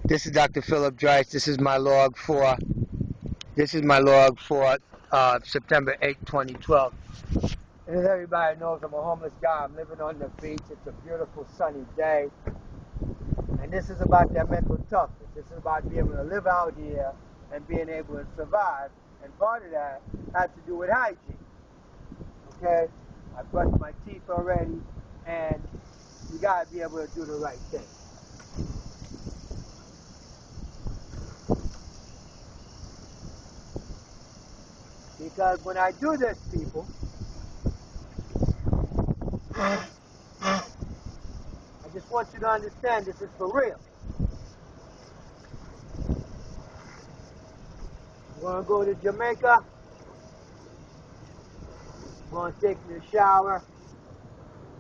This is Dr. Philip Dreiss. This is my log for September 8, 2012. And as everybody knows, I'm a homeless guy. I'm living on the beach. It's a beautiful sunny day. And this is about that mental toughness. This is about being able to live out here and being able to survive. And part of that has to do with hygiene. Okay? I brushed my teeth already, and you gotta be able to do the right thing. Because when I do this, people, I just want you to understand this is for real. I'm going to go to Jamaica. I'm going to take me a shower,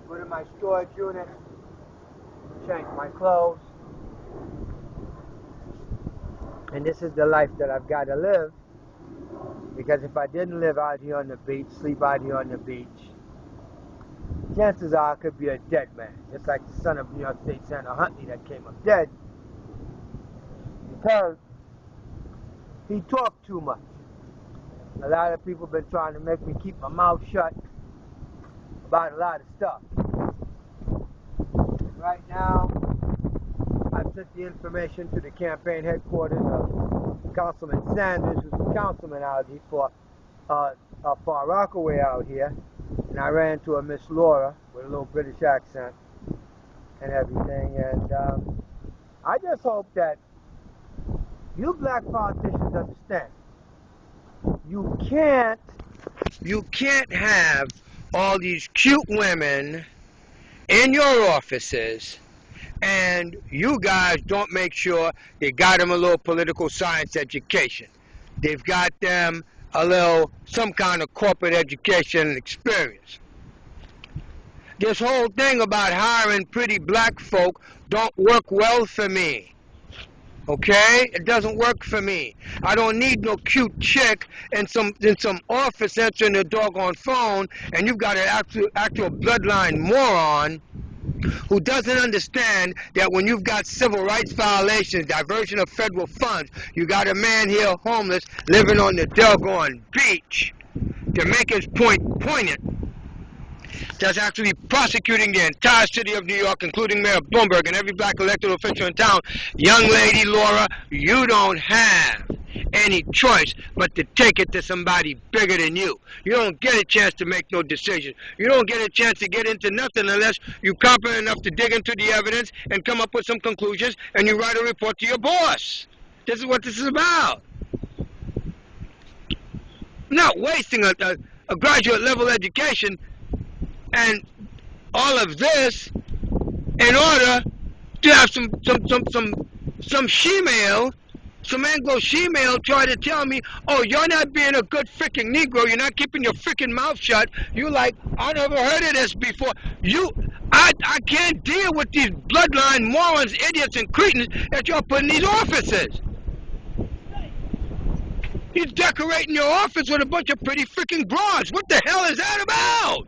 go to my storage unit, change my clothes. And this is the life that I've got to live. Because if I didn't live out here on the beach, sleep out here on the beach, chances are I could be a dead man. Just like the son of New York State Senator Huntley that came up dead. Because he talked too much. A lot of people have been trying to make me keep my mouth shut about a lot of stuff. Right now, I've sent the information to the campaign headquarters of Councilman Sanders, who's the councilman out here for Far Rockaway out here. And I ran into a Miss Laura with a little British accent and everything. And I just hope that you black politicians understand. You can't have all these cute women in your offices and you guys don't make sure they got them a little political science education. They've got them some kind of corporate education and experience. This whole thing about hiring pretty black folk don't work well for me. Okay? It doesn't work for me. I don't need no cute chick in some office answering the doggone phone, and you've got an actual bloodline moron who doesn't understand that when you've got civil rights violations, diversion of federal funds, you got a man here homeless living on the doggone beach, to make his point poignant, that's actually prosecuting the entire city of New York, including Mayor Bloomberg and every black elected official in town. Young lady Laura, you don't have any choice but to take it to somebody bigger than you. You don't get a chance to make no decision. You don't get a chance to get into nothing unless you're competent enough to dig into the evidence and come up with some conclusions, and you write a report to your boss. This is what this is about. Not wasting a graduate level education and all of this in order to have some she-male, some Anglo she-male try to tell me, oh, you're not being a good freaking Negro, you're not keeping your freaking mouth shut. You like, I never heard of this before. I can't deal with these bloodline morons, idiots, and cretins that y'all put in these offices. He's decorating your office with a bunch of pretty freaking broads. What the hell is that about?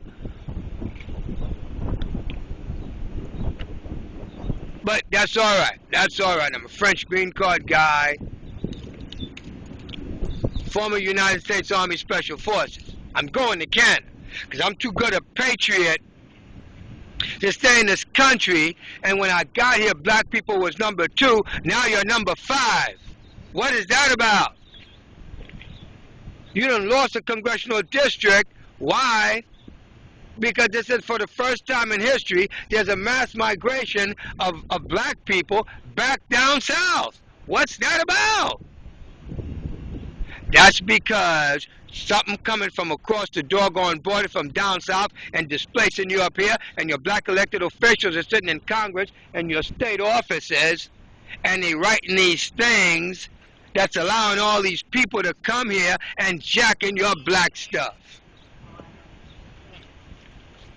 But that's all right. That's all right. I'm a French green card guy, former United States Army Special Forces. I'm going to Canada because I'm too good a patriot to stay in this country. And when I got here, black people was number 2. Now you're number 5. What is that about? You done lost a congressional district. Why? Because this is for the first time in history, there's a mass migration of black people back down south. What's that about? That's because something coming from across the doggone border from down south and displacing you up here, and your black elected officials are sitting in Congress and your state offices, and they writing these things that's allowing all these people to come here and jacking your black stuff.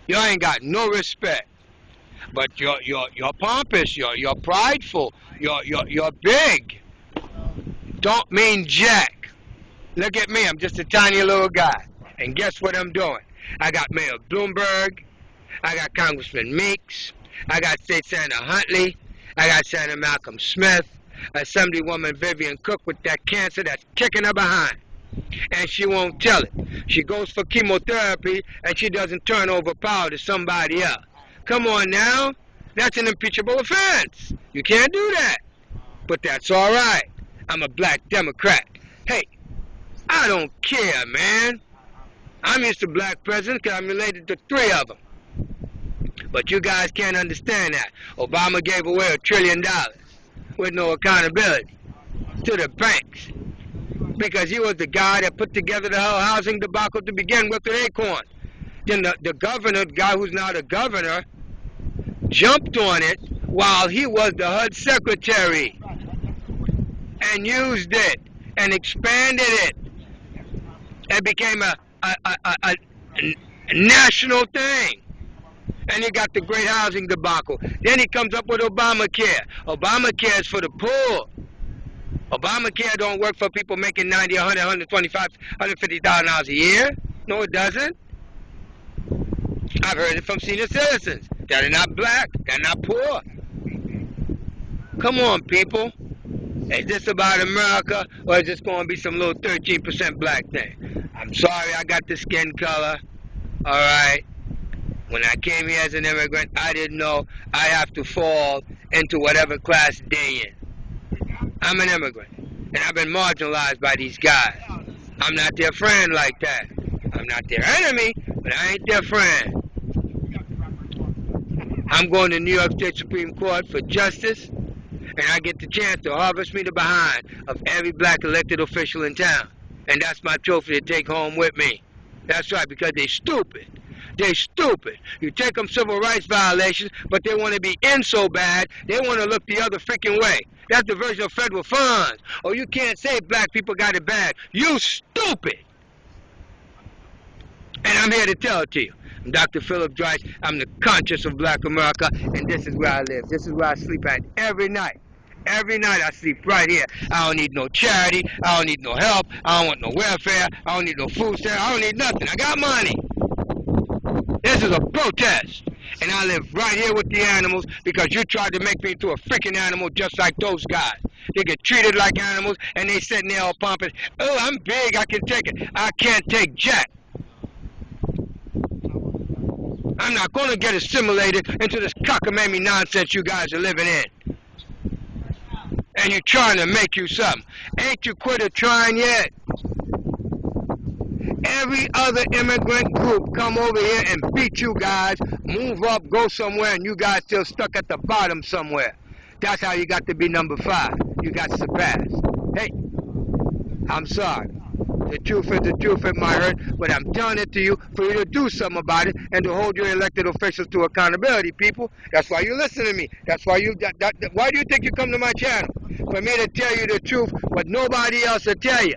You ain't got no respect, but you're pompous, you're prideful, you're big. Don't mean jack. Look at me, I'm just a tiny little guy, and guess what I'm doing? I got Mayor Bloomberg, I got Congressman Meeks, I got State Senator Huntley, I got Senator Malcolm Smith, Assemblywoman Vivian Cook with that cancer that's kicking her behind. And she won't tell it. She goes for chemotherapy and she doesn't turn over power to somebody else. Come on now. That's an impeachable offense. You can't do that. But that's all right. I'm a black Democrat. Hey, I don't care, man. I'm used to black presidents because I'm related to 3 of them. But you guys can't understand that. Obama gave away $1 trillion with no accountability to the banks because he was the guy that put together the whole housing debacle to begin with Acorn. Then the governor, the guy who's now the governor, jumped on it while he was the HUD secretary and used it and expanded it. It became a national thing. And you got the great housing debacle. Then he comes up with Obamacare. Obamacare is for the poor. Obamacare don't work for people making $90, $100, $125, $150,000 a year. No, it doesn't. I've heard it from senior citizens that are not black, they're not poor. Come on, people. Is this about America, or is this going to be some little 13% black thing? I'm sorry I got the skin color. All right. When I came here as an immigrant, I didn't know I have to fall into whatever class they in. I'm an immigrant, and I've been marginalized by these guys. I'm not their friend like that. I'm not their enemy, but I ain't their friend. I'm going to New York State Supreme Court for justice, and I get the chance to harvest me the behind of every black elected official in town. And that's my trophy to take home with me. That's right, because they're stupid. They're stupid. You take them civil rights violations, but they want to be in so bad, they want to look the other freaking way. That's the version of federal funds. Oh, you can't say black people got it bad. You stupid. And I'm here to tell it to you. I'm Dr. Philip Dreiss. I'm the conscience of black America, and this is where I live. This is where I sleep at every night. Every night I sleep right here. I don't need no charity. I don't need no help. I don't want no welfare. I don't need no food stamps. I don't need nothing. I got money. This is a protest. And I live right here with the animals because you tried to make me into a freaking animal just like those guys. They get treated like animals and they sitting there all pompous. Oh, I'm big. I can take it. I can't take jack. I'm not going to get assimilated into this cockamamie nonsense you guys are living in. And you're trying to make you something. Ain't you quit trying yet? Every other immigrant group come over here and beat you guys, move up, go somewhere, and you guys still stuck at the bottom somewhere. That's how you got to be number 5. You got surpassed. Hey, I'm sorry. The truth is the truth, it might hurt, but I'm telling it to you for you to do something about it and to hold your elected officials to accountability, people. That's why you listen to me. That's why why do you think you come to my channel? For me to tell you the truth, but nobody else will tell you.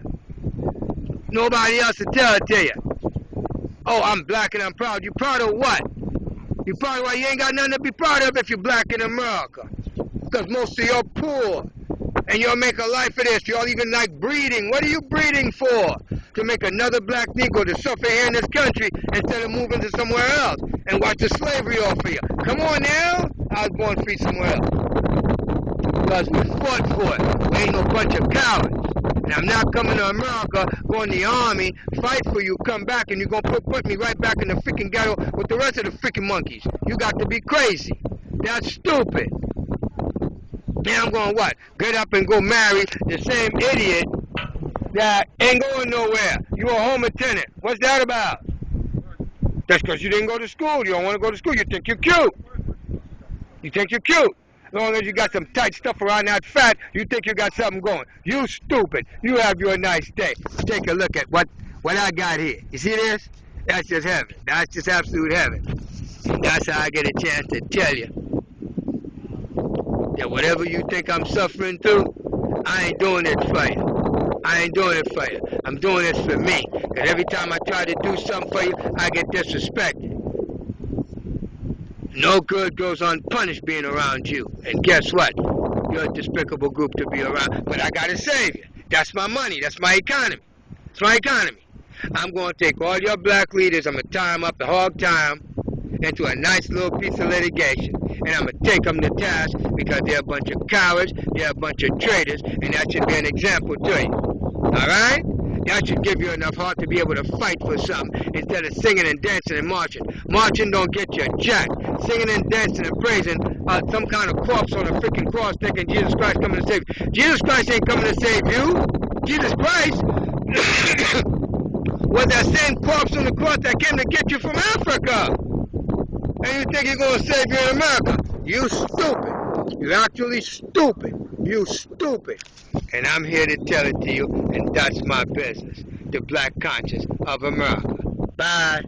Nobody else will tell it to you. Oh, I'm black and I'm proud. You proud of what? You proud of what? You ain't got nothing to be proud of if you're black in America. Because most of you are poor. And you'll make a life of this. Y'all even like breeding. What are you breeding for? To make another black Negro to suffer here in this country instead of moving to somewhere else and watch the slavery off of you. Come on now. I was born free somewhere else. Because we fought for it. We ain't no bunch of cowards. And I'm not coming to America, going to the army, fight for you, come back, and you're going to put me right back in the freaking ghetto with the rest of the freaking monkeys. You got to be crazy. That's stupid. Now I'm going what? Get up and go marry the same idiot that ain't going nowhere. You a home attendant. What's that about? That's because you didn't go to school. You don't want to go to school. You think you're cute. You think you're cute. As long as you got some tight stuff around that fat, you think you got something going. You stupid. You have your nice day. Take a look at what I got here. You see this? That's just heaven. That's just absolute heaven. And that's how I get a chance to tell you that whatever you think I'm suffering through, I ain't doing it for you. I ain't doing it for you. I'm doing this for me. Because every time I try to do something for you, I get disrespected. No good goes unpunished being around you. And guess what? You're a despicable group to be around. But I gotta save you. That's my money. That's my economy. It's my economy. I'm going to take all your black leaders, I'm going to tie them up the hog time into a nice little piece of litigation. and I'm going to take them to task because they're a bunch of cowards, they're a bunch of traitors, and that should be an example to you. Alright? That should give you enough heart to be able to fight for something instead of singing and dancing and marching. Marching don't get you jack. Singing and dancing and praising some kind of corpse on a freaking cross thinking Jesus Christ coming to save you. Jesus Christ ain't coming to save you. Jesus Christ was that same corpse on the cross that came to get you from Africa. And you think he's going to save you in America. You stupid. You're actually stupid. You stupid. And I'm here to tell it to you, and that's my business. The black conscience of America. Bye.